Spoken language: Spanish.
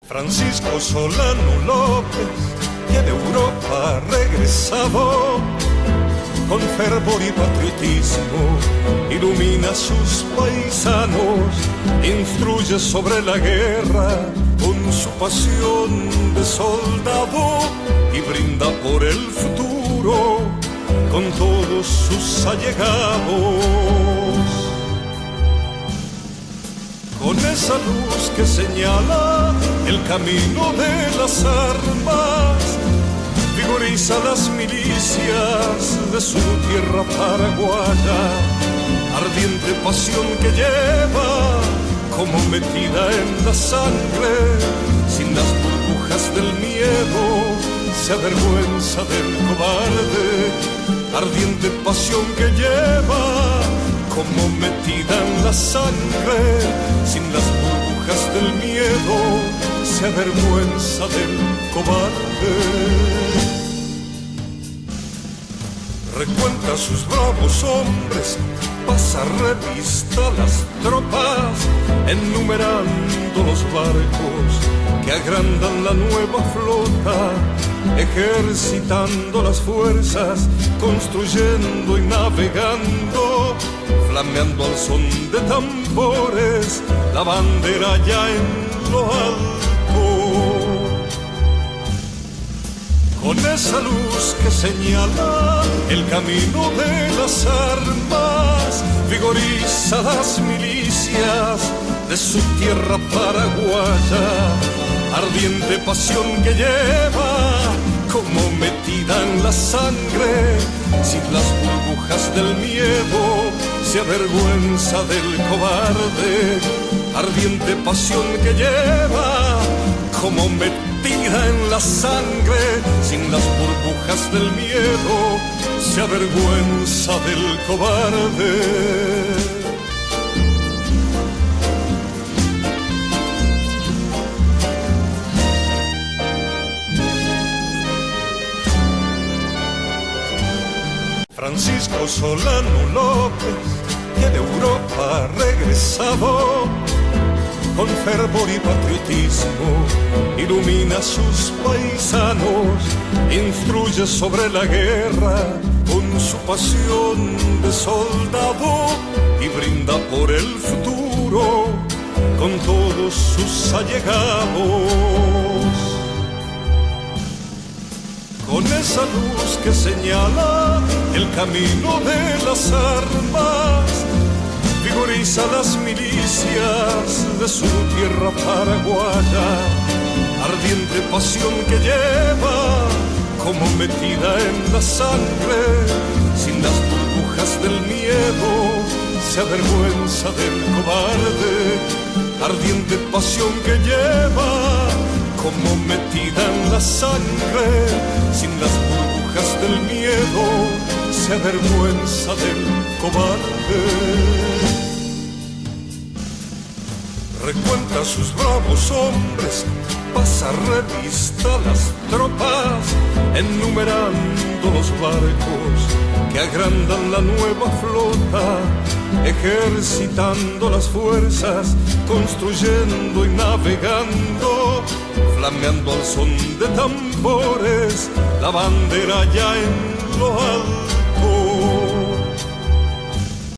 Francisco Solano López, que de Europa regresado, con fervor y patriotismo ilumina a sus paisanos, instruye sobre la guerra con su pasión de soldado y brinda por el futuro con todos sus allegados. Con esa luz que señala el camino de las armas, vigoriza las milicias de su tierra paraguaya, ardiente pasión que lleva como metida en la sangre, sin las burbujas del miedo, se avergüenza del cobarde, ardiente pasión que lleva como metida en la sangre, sin las burbujas del miedo, se avergüenza del cobarde. Recuenta a sus bravos hombres, pasa revista a las tropas, enumerando los barcos que agrandan la nueva flota, ejercitando las fuerzas, construyendo y navegando, flameando al son de tambores, la bandera ya en lo alto. Con esa luz que señala el camino de las armas, vigoriza las milicias de su tierra paraguaya, ardiente pasión que lleva como metida en la sangre, sin las burbujas del miedo, se avergüenza del cobarde, ardiente pasión que lleva como metida en la sangre, sin las burbujas del miedo, se avergüenza del cobarde. Francisco Solano López, que de Europa regresado, con fervor y patriotismo ilumina a sus paisanos, instruye sobre la guerra con su pasión de soldado y brinda por el futuro con todos sus allegados. Con esa luz que señala el camino de las armas, vigoriza las milicias de su tierra paraguaya, ardiente pasión que lleva como metida en la sangre, sin las burbujas del miedo, se avergüenza del cobarde, ardiente pasión que lleva como metida en la sangre, sin las burbujas del miedo, se avergüenza del cobarde. Recuenta a sus bravos hombres, pasa revista a las tropas, enumerando los barcos que agrandan la nueva flota, ejercitando las fuerzas, construyendo y navegando, flameando al son de tambores, la bandera ya en lo alto.